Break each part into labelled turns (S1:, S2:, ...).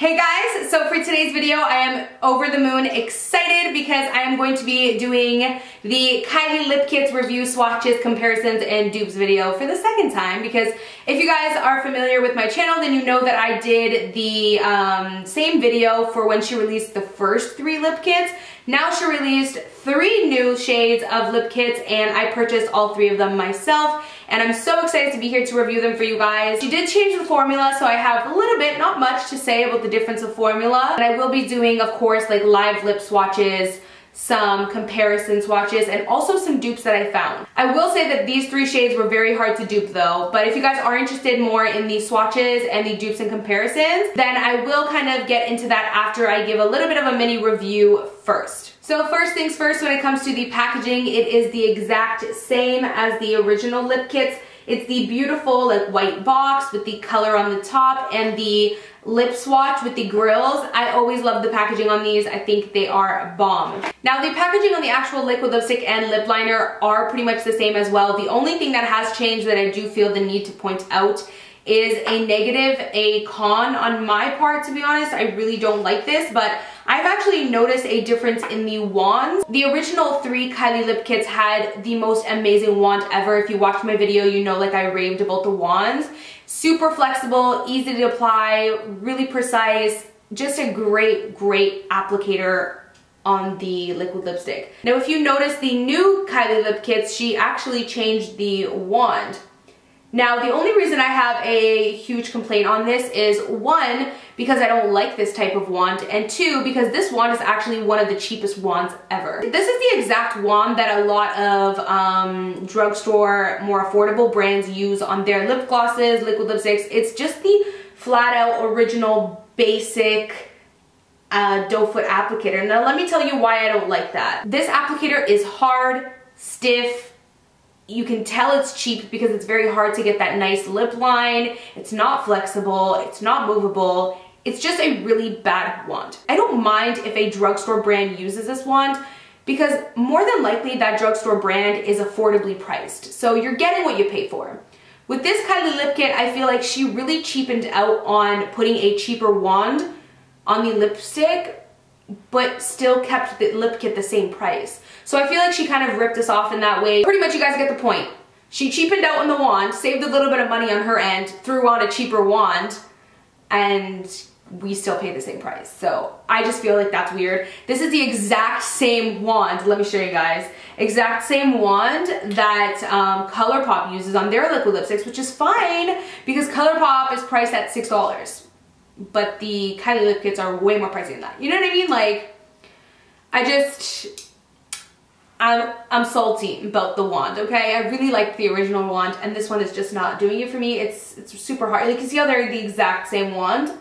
S1: Hey guys, so for today's video I am over the moon excited because I am going to be doing the Kylie lip kits review, swatches, comparisons, and dupes video for the second time, because if you guys are familiar with my channel then you know that I did the same video for when she released the first 3 lip kits. Now she released 3 new shades of lip kits and I purchased all 3 of them myself, and I'm so excited to be here to review them for you guys. She did change the formula, so I have a little bit, not much, to say about the difference of formula. And I will be doing, of course, like live lip swatches, some comparison swatches, and also some dupes that I found. I will say that these 3 shades were very hard to dupe though, but if you guys are interested more in the swatches and the dupes and comparisons, then I will kind of get into that after I give a little bit of a mini review first. So first things first, when it comes to the packaging, it is the exact same as the original lip kits. It's the beautiful like white box with the color on the top and the lip swatch with the grills. I always love the packaging on these. I think they are bomb. Now the packaging on the actual liquid lipstick and lip liner are pretty much the same as well. The only thing that has changed that I do feel the need to point out is a negative, a con on my part, to be honest. I really don't like this, but I've actually noticed a difference in the wands. The original 3 Kylie lip kits had the most amazing wand ever. If you watched my video, you know like I raved about the wands. Super flexible, easy to apply, really precise, just a great applicator on the liquid lipstick. Now if you notice the new Kylie lip kits, she actually changed the wand. Now, the only reason I have a huge complaint on this is 1, because I don't like this type of wand, and 2, because this wand is actually one of the cheapest wands ever. This is the exact wand that a lot of drugstore, more affordable brands use on their lip glosses, liquid lipsticks. It's just the flat out original basic doe foot applicator. Now, let me tell you why I don't like that. This applicator is hard, stiff. You can tell it's cheap because it's very hard to get that nice lip line. It's not flexible, it's not movable. It's just a really bad wand. I don't mind if a drugstore brand uses this wand because more than likely that drugstore brand is affordably priced. So you're getting what you pay for. With this Kylie lip kit, I feel like she really cheapened out on putting a cheaper wand on the lipstick, but still kept the lip kit the same price. So I feel like she kind of ripped us off in that way. Pretty much you guys get the point. She cheapened out on the wand, saved a little bit of money on her end, threw on a cheaper wand, and we still pay the same price. So I just feel like that's weird. This is the exact same wand, let me show you guys. Exact same wand that ColourPop uses on their liquid lipsticks, which is fine because ColourPop is priced at $6. But the Kylie lip kits are way more pricey than that. You know what I mean? Like, I'm salty about the wand, okay? I really like the original wand, and this one is just not doing it for me. It's super hard. Like, you see how they're the exact same wand?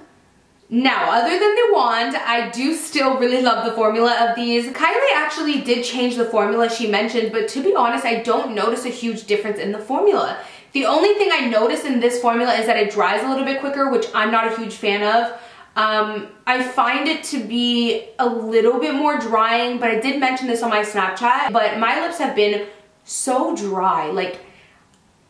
S1: Now, other than the wand, I do still really love the formula of these. Kylie actually did change the formula she mentioned, but to be honest, I don't notice a huge difference in the formula. The only thing I notice in this formula is that it dries a little bit quicker, which I'm not a huge fan of. I find it to be a little bit more drying, but I did mention this on my Snapchat, but my lips have been so dry. Like,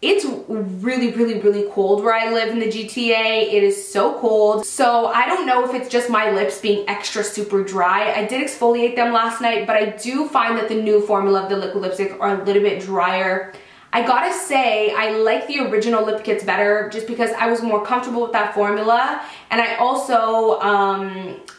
S1: it's really cold where I live in the GTA. It is so cold. So I don't know if it's just my lips being extra super dry. I did exfoliate them last night, but I do find that the new formula of the liquid lipstick are a little bit drier. I gotta say, I like the original lip kits better just because I was more comfortable with that formula, and I also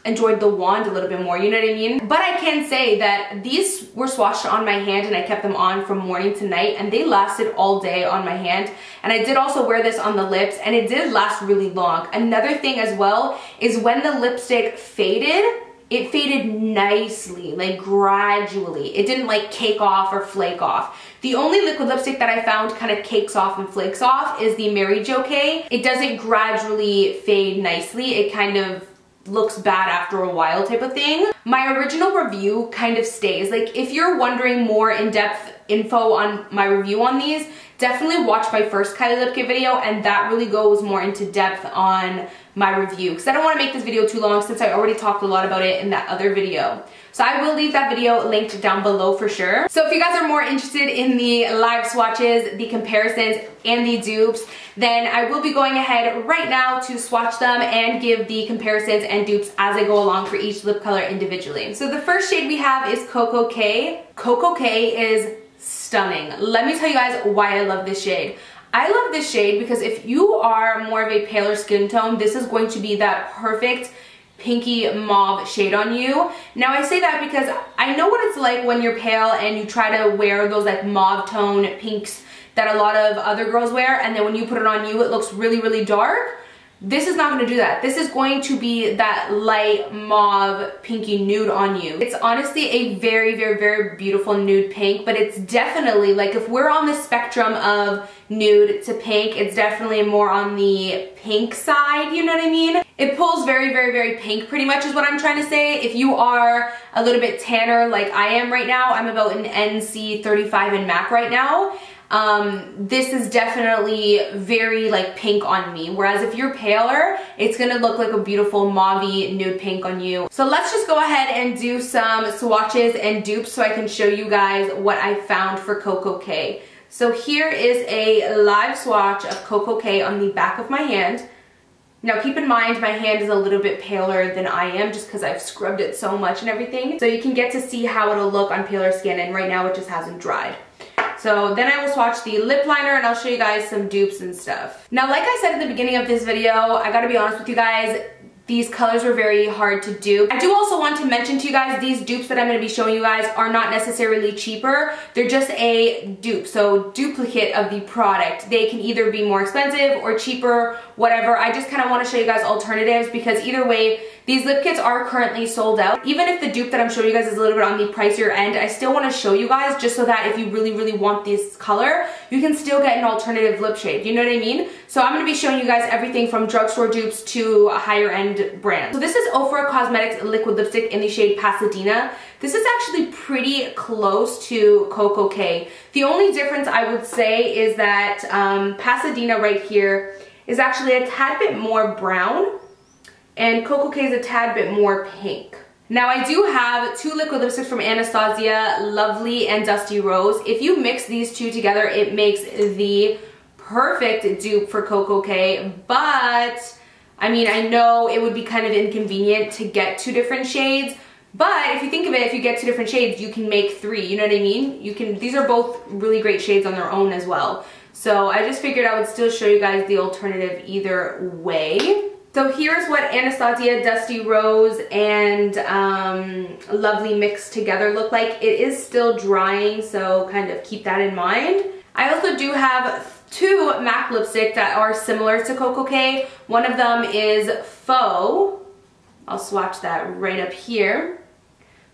S1: enjoyed the wand a little bit more, you know what I mean? But I can say that these were swatched on my hand and I kept them on from morning to night, and they lasted all day on my hand. And I did also wear this on the lips, and it did last really long. Another thing as well is when the lipstick faded, it faded nicely, like gradually. It didn't like cake off or flake off. The only liquid lipstick that I found kind of cakes off and flakes off is the Mary Jo K. It doesn't gradually fade nicely. It kind of looks bad after a while type of thing. My original review kind of stays. Like, if you're wondering more in-depth info on my review on these, definitely watch my first Kylie lip kit video, and that really goes more into depth on my review, because I don't want to make this video too long since I already talked a lot about it in that other video. So I will leave that video linked down below for sure. So if you guys are more interested in the live swatches, the comparisons, and the dupes, then I will be going ahead right now to swatch them and give the comparisons and dupes as I go along for each lip color individually. So the first shade we have is Koko K. Koko K is stunning. Let me tell you guys why I love this shade. I love this shade because if you are more of a paler skin tone, this is going to be that perfect pinky mauve shade on you. Now I say that because I know what it's like when you're pale and you try to wear those like mauve tone pinks that a lot of other girls wear, and then when you put it on you it looks really, really dark. This is not going to do that. This is going to be that light mauve pinky nude on you. It's honestly a very, very, very beautiful nude pink, but it's definitely like, if we're on the spectrum of nude to pink, it's definitely more on the pink side, you know what I mean? It pulls very, very, very pink pretty much is what I'm trying to say. If you are a little bit tanner like I am right now, I'm about an NC 35 in MAC right now. This is definitely very like pink on me, whereas if you're paler, it's gonna look like a beautiful mauve-y nude pink on you. So let's just go ahead and do some swatches and dupes so I can show you guys what I found for Koko K. So here is a live swatch of Koko K on the back of my hand. Now keep in mind my hand is a little bit paler than I am just because I've scrubbed it so much and everything. So you can get to see how it'll look on paler skin, and right now it just hasn't dried. So then I will swatch the lip liner and I'll show you guys some dupes and stuff. Now like I said at the beginning of this video, I gotta be honest with you guys, these colors were very hard to do. I do also want to mention to you guys, these dupes that I'm going to be showing you guys are not necessarily cheaper. They're just a dupe, so duplicate of the product. They can either be more expensive or cheaper, whatever. I just kind of want to show you guys alternatives because either way, these lip kits are currently sold out. Even if the dupe that I'm showing you guys is a little bit on the pricier end, I still want to show you guys just so that if you really, really want this color, you can still get an alternative lip shade. You know what I mean? So I'm going to be showing you guys everything from drugstore dupes to a higher end brand. So this is Ofra Cosmetics liquid lipstick in the shade Pasadena. This is actually pretty close to Koko K. The only difference I would say is that Pasadena right here is actually a tad bit more brown, and Koko K is a tad bit more pink. Now I do have two liquid lipsticks from Anastasia, Lovely and Dusty Rose. If you mix these two together, it makes the perfect dupe for Koko K, but I mean, I know it would be kind of inconvenient to get two different shades, but if you think of it, if you get two different shades, you can make three, you know what I mean? You can, these are both really great shades on their own as well. So I just figured I would still show you guys the alternative either way. So here's what Anastasia, Dusty Rose, and Lovely mixed together look like. It is still drying, so kind of keep that in mind. I also do have two MAC lipsticks that are similar to Koko K. One of them is Faux. I'll swatch that right up here.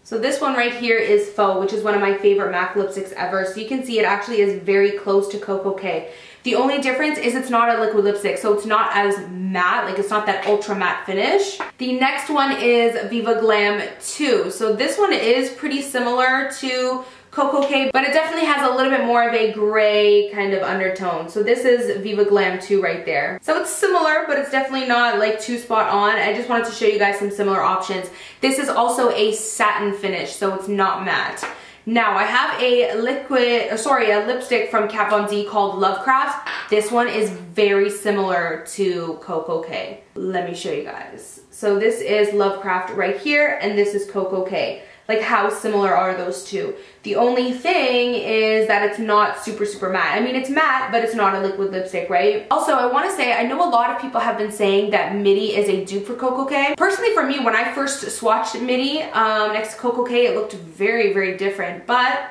S1: So this one right here is Faux, which is one of my favorite MAC lipsticks ever. So you can see it actually is very close to Koko K. The only difference is it's not a liquid lipstick, so it's not as matte, like it's not that ultra matte finish. The next one is Viva Glam 2. So this one is pretty similar to Koko K, but it definitely has a little bit more of a gray kind of undertone. So this is Viva Glam 2 right there. So it's similar, but it's definitely not like too spot on. I just wanted to show you guys some similar options. This is also a satin finish, so it's not matte. Now I have a lipstick from Kat Von D called Lovecraft. This one is very similar to Koko K. Let me show you guys. So this is Lovecraft right here, and this is Koko K. Like, how similar are those two? The only thing is that it's not super, super matte. I mean, it's matte, but it's not a liquid lipstick, right? Also, I want to say, I know a lot of people have been saying that Midi is a dupe for Koko K. Personally, for me, when I first swatched Midi next to Koko K, it looked very, very different. But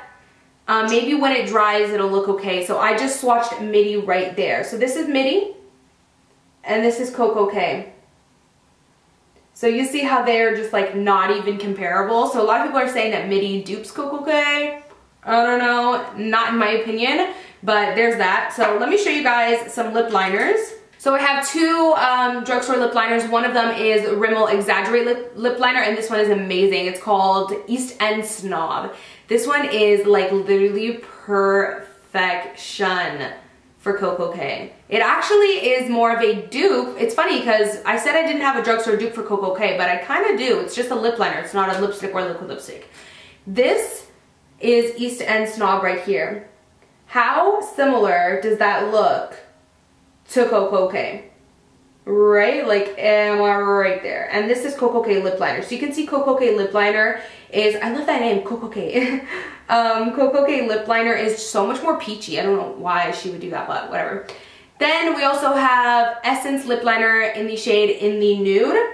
S1: maybe when it dries, it'll look okay. So I just swatched Midi right there. So this is Midi, and this is Koko K. So you see how they're just like not even comparable. So a lot of people are saying that Midi dupes Koko K. I don't know, not in my opinion, but there's that. So let me show you guys some lip liners. So I have two drugstore lip liners. One of them is Rimmel Exaggerate lip liner, and this one is amazing. It's called East End Snob. This one is like literally perfection for Koko K. It actually is more of a dupe. It's funny because I said I didn't have a drugstore dupe for Koko K, but I kind of do. It's just a lip liner. It's not a lipstick or liquid lipstick. This is East End Snob right here. How similar does that look to Koko K? Right? Like, am I right there? And this is Koko K lip liner. So you can see Koko K lip liner is, I love that name, Koko K. Koko K lip liner is so much more peachy. I don't know why she would do that, but whatever. Then we also have Essence lip liner in the shade In the Nude.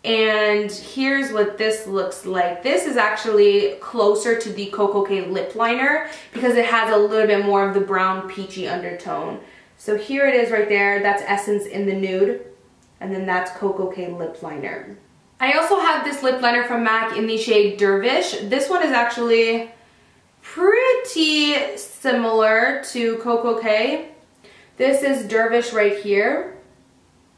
S1: And here's what this looks like. This is actually closer to the Koko K lip liner because it has a little bit more of the brown peachy undertone. So here it is right there. That's Essence In the Nude. And then that's Koko K lip liner. I also have this lip liner from MAC in the shade Dervish. This one is actually pretty similar to Koko K. This is Dervish right here.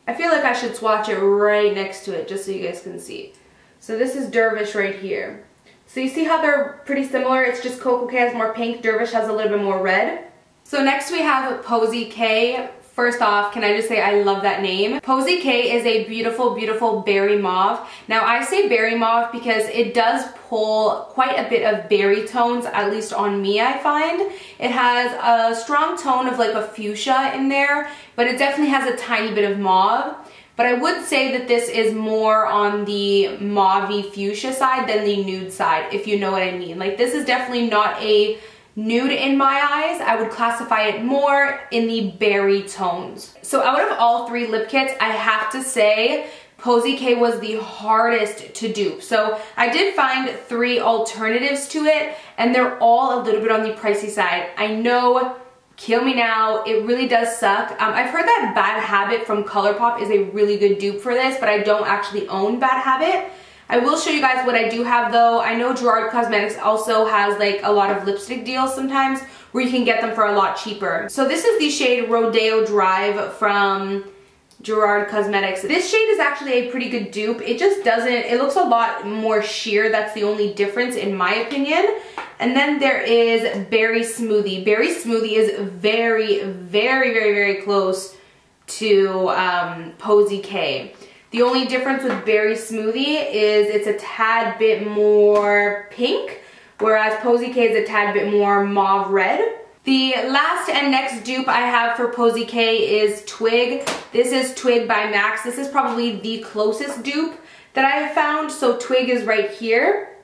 S1: I feel like I should swatch it right next to it just so you guys can see. So this is Dervish right here. So you see how they're pretty similar? It's just Koko K has more pink, Dervish has a little bit more red. So next we have Posy K. First off, can I just say I love that name? Posy K is a beautiful, beautiful berry mauve. Now I say berry mauve because it does pull quite a bit of berry tones, at least on me I find. It has a strong tone of like a fuchsia in there, but it definitely has a tiny bit of mauve. But I would say that this is more on the mauve-y fuchsia side than the nude side, if you know what I mean. Like this is definitely not a nude in my eyes. I would classify it more in the berry tones. So out of all three lip kits, I have to say Posy K was the hardest to dupe. So I did find three alternatives to it, and they're all a little bit on the pricey side. I know, kill me now, it really does suck. I've heard that Bad Habit from ColourPop is a really good dupe for this, but I don't actually own Bad Habit. I will show you guys what I do have though. I know Gerard Cosmetics also has like a lot of lipstick deals sometimes where you can get them for a lot cheaper. So this is the shade Rodeo Drive from Gerard Cosmetics. This shade is actually a pretty good dupe. It just doesn't, it looks a lot more sheer. That's the only difference in my opinion. And then there is Berry Smoothie. Berry Smoothie is very, very, very, very close to Posy K. The only difference with Berry Smoothie is it's a tad bit more pink, whereas Posy K is a tad bit more mauve red. The last and next dupe I have for Posy K is Twig. This is Twig by Max. This is probably the closest dupe that I have found. So Twig is right here.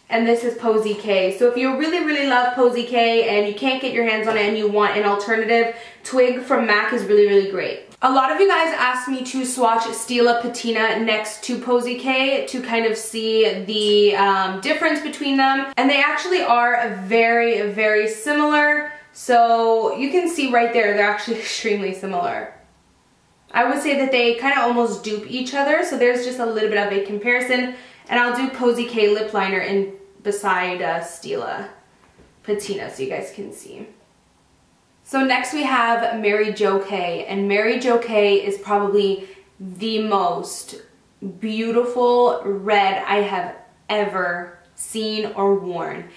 S1: And this is Posy K. So if you really, really love Posy K and you can't get your hands on it and you want an alternative, Twig from MAC is really, really great. A lot of you guys asked me to swatch Stila Patina next to Posy K to kind of see the difference between them. And they actually are very, very similar. So you can see right there, they're actually extremely similar. I would say that they kind of almost dupe each other. So there's just a little bit of a comparison. And I'll do Posy K lip liner in beside Stila Patina so you guys can see. So next we have Mary Jo K, and Mary Jo K is probably the most beautiful red I have ever seen or worn.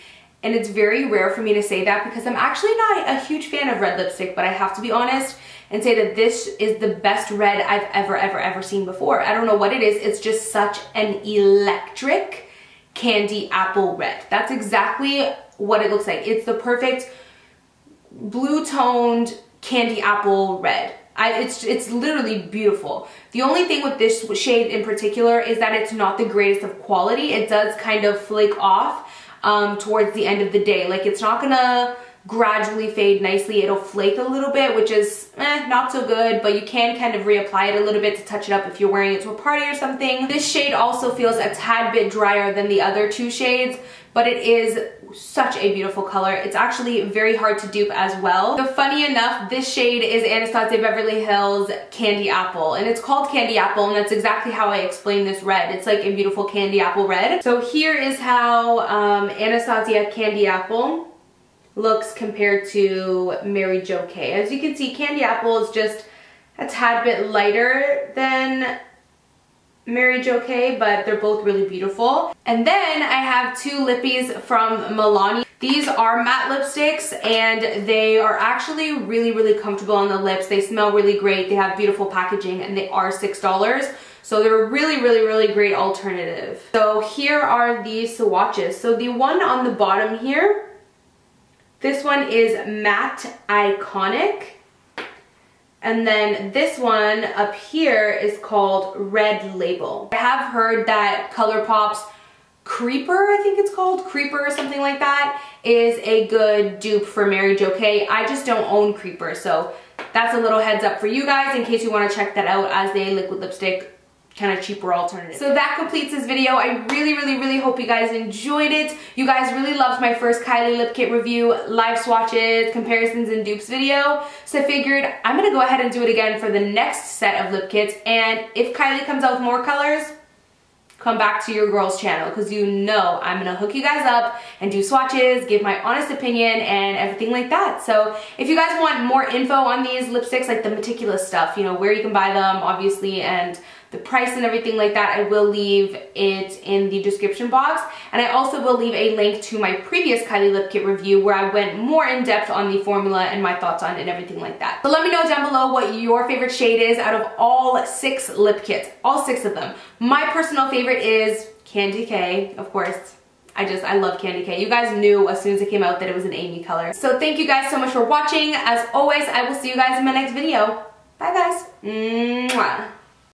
S1: And it's very rare for me to say that because I'm actually not a huge fan of red lipstick, but I have to be honest and say that this is the best red I've ever seen before. I don't know what it is, it's just such an electric candy apple red. That's exactly what it looks like. It's the perfect blue toned candy apple red. It's literally beautiful. The only thing with this shade in particular is that it's not the greatest of quality. It does kind of flake off towards the end of the day. Like it's not gonna gradually fade nicely. It'll flake a little bit, which is not so good, but you can kind of reapply it a little bit to touch it up if you're wearing it to a party or something. This shade also feels a tad bit drier than the other two shades, but it is such a beautiful color. It's actually very hard to dupe as well. So funny enough, this shade is Anastasia Beverly Hills Candy Apple, and it's called Candy Apple, and that's exactly how I explain this red. It's like a beautiful candy apple red. So here is how Anastasia Candy Apple looks compared to Mary Jo K. As you can see, Candy Apple is just a tad bit lighter than Mary Jo K, but they're both really beautiful. And then I have two lippies from Milani. These are matte lipsticks and they are actually really comfortable on the lips. They smell really great. They have beautiful packaging and they are $6. So they're a really great alternative. So here are the swatches. So the one on the bottom here, this one is Matte Iconic. And then this one up here is called Red Label. I have heard that ColourPop's Creeper, I think it's called, Creeper or something like that, is a good dupe for Mary Jo K. I just don't own Creeper, so that's a little heads up for you guys in case you want to check that out as a liquid lipstick kind of cheaper alternative. So that completes this video. I really hope you guys enjoyed it. You guys really loved my first Kylie lip kit review, live swatches, comparisons, and dupes video. So I figured I'm gonna go ahead and do it again for the next set of lip kits. And if Kylie comes out with more colors, come back to your girl's channel, because you know I'm gonna hook you guys up and do swatches, give my honest opinion and everything like that. So if you guys want more info on these lipsticks, like the meticulous stuff, you know, where you can buy them obviously and the price and everything like that, I will leave it in the description box. And I also will leave a link to my previous Kylie lip kit review where I went more in depth on the formula and my thoughts on it and everything like that. So let me know down below what your favorite shade is out of all 6 lip kits, all 6 of them. My personal favorite is Candy K, of course. I love Candy K. You guys knew as soon as it came out that it was an Amy color. So thank you guys so much for watching. As always, I will see you guys in my next video. Bye guys. Mwah.